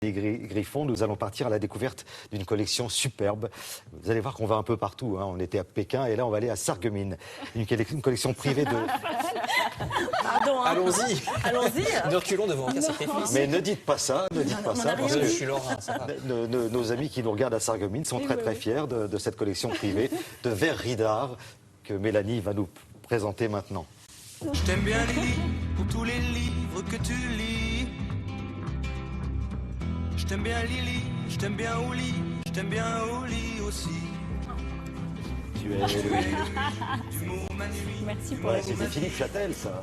Les Griffons, nous allons partir à la découverte d'une collection superbe. Vous allez voir qu'on va un peu partout, hein. On était à Pékin et là on va aller à Sarreguemines. Une collection privée de... Pardon, hein. Allons-y. Allons-y. Nous reculons devant aucun sacrifice. Mais ne dites pas ça, ne dites pas ça. Parce Je que suis Laurent, ça va. nos amis qui nous regardent à Sarreguemines sont très fiers de cette collection privée de verreries d'art que Mélanie va nous présenter maintenant. Je t'aime bien Lily, pour tous les livres que tu lis. Je t'aime bien Lily, je t'aime bien au lit, je t'aime bien au lit aussi. Tu es... Merci pour Ouais, la c'était Philippe Châtel, ça.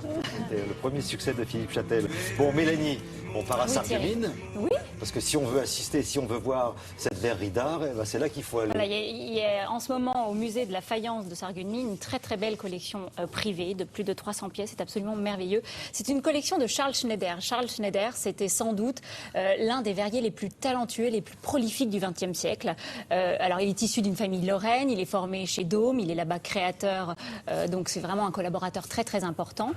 C'était le premier succès de Philippe Châtel. Bon, Mélanie, on part à Sarreguemines. Oui. Parce que si on veut assister, si on veut voir cette verrerie d'art, eh ben c'est là qu'il faut aller. Voilà, il y a en ce moment au musée de la faïence de Sarreguemines une très belle collection privée de plus de 300 pièces. C'est absolument merveilleux. C'est une collection de Charles Schneider. Charles Schneider, c'était sans doute l'un des verriers les plus talentueux, les plus prolifiques du XXe siècle. Alors, il est issu d'une famille lorraine, il est formé chez Dôme, il est là-bas créateur, donc c'est vraiment un collaborateur très important.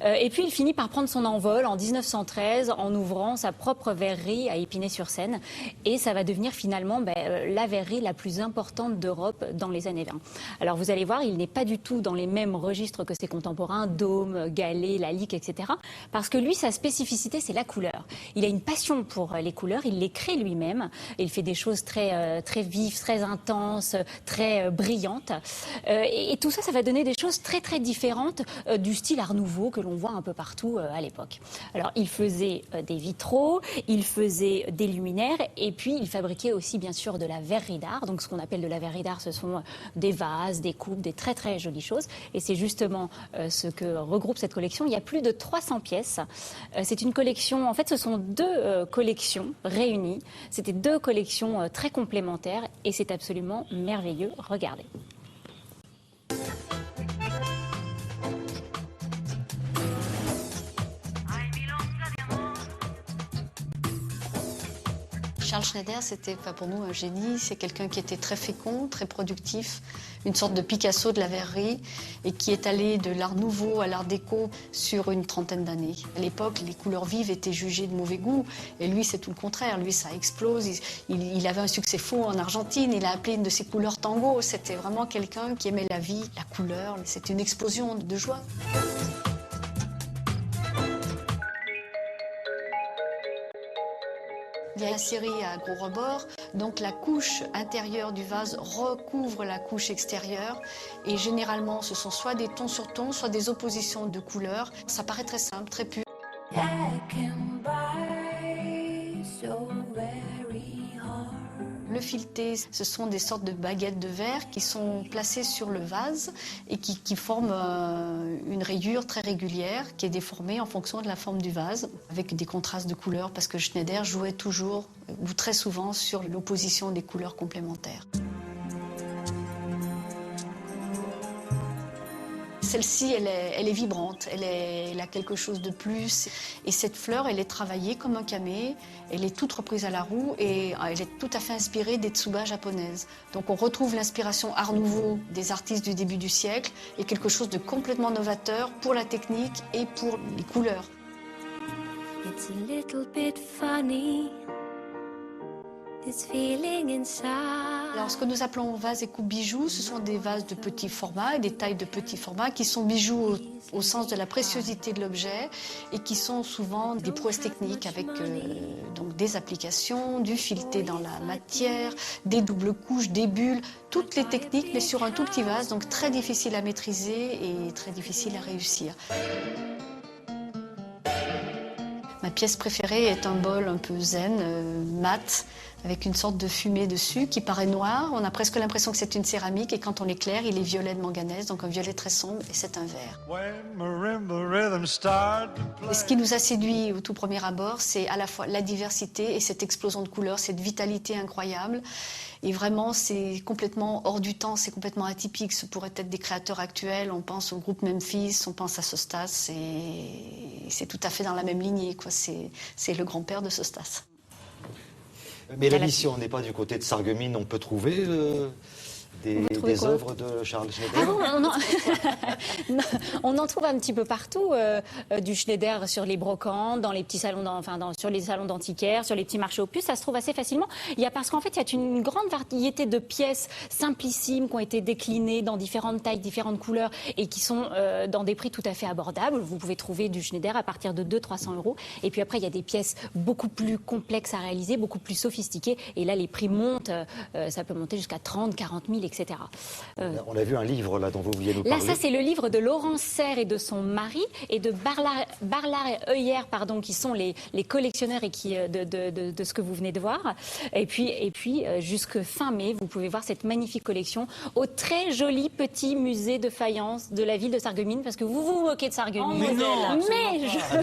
Et puis, il finit par prendre son envol en 1913 en ouvrant sa propre verrerie à Épinay-sur-Seine. Et ça va devenir finalement la verrerie la plus importante d'Europe dans les années 20. Alors vous allez voir, il n'est pas du tout dans les mêmes registres que ses contemporains, Dôme, Gallet, Lalique, etc. Parce que lui, sa spécificité, c'est la couleur. Il a une passion pour les couleurs, il les crée lui-même. Il fait des choses très vives, très intenses, très brillantes. Et tout ça, ça va donner des choses très différentes du style Art Nouveau que l'on voit un peu partout à l'époque. Alors il faisait des vitraux, il faisait des luminaires et puis il fabriquait aussi bien sûr de la verrerie d'art. Donc ce qu'on appelle de la verrerie d'art, ce sont des vases, des coupes, des très jolies choses. Et c'est justement ce que regroupe cette collection. Il y a plus de 300 pièces. C'est une collection, en fait ce sont deux collections réunies. C'était deux collections très complémentaires et c'est absolument merveilleux. Regardez. Charles Schneider, c'était pour nous un génie. C'est quelqu'un qui était très fécond, très productif, une sorte de Picasso de la verrerie et qui est allé de l'art nouveau à l'art déco sur une trentaine d'années. À l'époque, les couleurs vives étaient jugées de mauvais goût et lui, c'est tout le contraire. Lui, ça explose. Il avait un succès fou en Argentine. Il a appelé une de ses couleurs tango. C'était vraiment quelqu'un qui aimait la vie, la couleur. C'était une explosion de joie. Il y a une scierie à gros rebord, donc la couche intérieure du vase recouvre la couche extérieure et généralement ce sont soit des tons sur tons, soit des oppositions de couleurs. Ça paraît très simple, très pur. Le fileté, ce sont des sortes de baguettes de verre qui sont placées sur le vase et qui forment une rayure très régulière qui est déformée en fonction de la forme du vase avec des contrastes de couleurs parce que Schneider jouait toujours ou très souvent sur l'opposition des couleurs complémentaires. Celle-ci, elle est vibrante, elle a quelque chose de plus. Et cette fleur, elle est travaillée comme un camé, elle est toute reprise à la roue et elle est tout à fait inspirée des tsuba japonaises. Donc on retrouve l'inspiration Art Nouveau des artistes du début du siècle et quelque chose de complètement novateur pour la technique et pour les couleurs. It's a little bit funny. Alors, ce que nous appelons vases et coupes bijoux, ce sont des vases de petit format et des tailles de petits formats qui sont bijoux au sens de la préciosité de l'objet et qui sont souvent des prouesses techniques avec donc des applications, du fileté dans la matière, des doubles couches, des bulles, toutes les techniques mais sur un tout petit vase, donc très difficile à maîtriser et très difficile à réussir. Ma pièce préférée est un bol un peu zen, mat, avec une sorte de fumée dessus qui paraît noire. On a presque l'impression que c'est une céramique et quand on l'éclaire, il est violet de manganèse, donc un violet très sombre et c'est un verre. When marimba rhythms start to play. Et ce qui nous a séduit au tout premier abord, c'est à la fois la diversité et cette explosion de couleurs, cette vitalité incroyable. Et vraiment, c'est complètement hors du temps, c'est complètement atypique. Ce pourrait être des créateurs actuels. On pense au groupe Memphis, on pense à Sostas. Et c'est tout à fait dans la même lignée, quoi. C'est le grand-père de Sostas. Mais là, ici, on n'est pas du côté de Sarreguemines. On peut trouver des œuvres de Charles Schneider. Ah bon, on en trouve un petit peu partout, du Schneider sur les brocantes, dans les petits salons, sur les salons d'antiquaires, sur les petits marchés aux puces, ça se trouve assez facilement. Parce qu'en fait, il y a une grande variété de pièces simplissimes qui ont été déclinées dans différentes tailles, différentes couleurs et qui sont dans des prix tout à fait abordables. Vous pouvez trouver du Schneider à partir de 200-300 €. Et puis après, il y a des pièces beaucoup plus complexes à réaliser, beaucoup plus sophistiquées. Et là, les prix montent, ça peut monter jusqu'à 30, 40 000, etc. On a vu un livre là dont vous vouliez nous Là, parler. ça, c'est le livre de Laurence Serre et de son mari et de Barlard et Heuyer, qui sont les collectionneurs et de ce que vous venez de voir. Et puis jusque fin mai, vous pouvez voir cette magnifique collection au très joli petit musée de faïence de la ville de Sarreguemines, parce que vous vous moquez de Sarreguemines. Mais non, Mais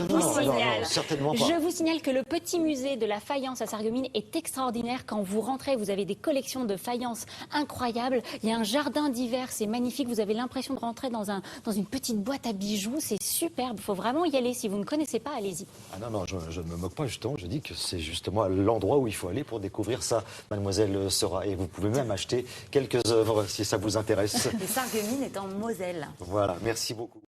non, certainement pas. je vous signale que le petit musée de la faïence à Sarreguemines est extraordinaire. Quand vous rentrez, vous avez des collections de faïence incroyables. Il y a un jardin d'hiver, c'est magnifique. Vous avez l'impression de rentrer dans une petite boîte à bijoux. C'est superbe. Il faut vraiment y aller. Si vous ne connaissez pas, allez-y. Ah non, je ne me moque pas justement. Je dis que c'est justement l'endroit où il faut aller pour découvrir ça, mademoiselle Sera. Et vous pouvez même acheter quelques œuvres si ça vous intéresse. Et Sarreguemines est en Moselle. Voilà, merci beaucoup.